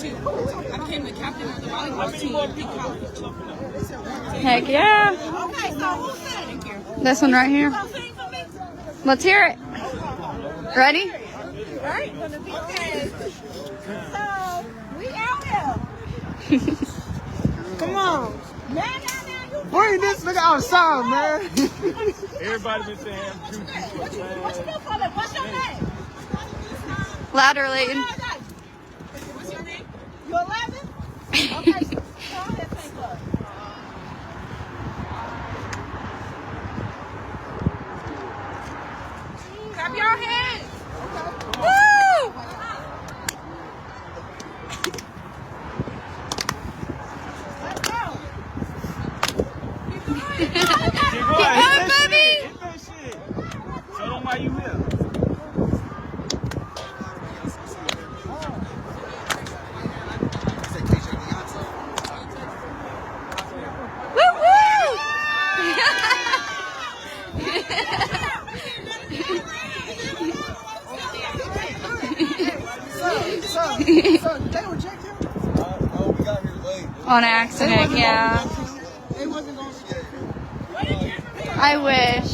too. I became the captain of the volleyball team in college. Heck yeah. Okay, so who's singing? Thank you. This one right here. You gonna sing for me? Let's hear it. Ready? Right? Okay. So, we out here. Come on. Now, you Bring this nigga outside, man. Everybody been saying what you do for me? What's your name? Louder, Layton. What's your name? You 11? Okay, so go ahead, sing for us. Clap your hands. Woo! Let's go. Keep going. Keep going, baby. Hit that shit. Show them why you here. Woo woo! So, they reject him? Oh, we got here late. On accident, yeah. They wasn't going to. I wish.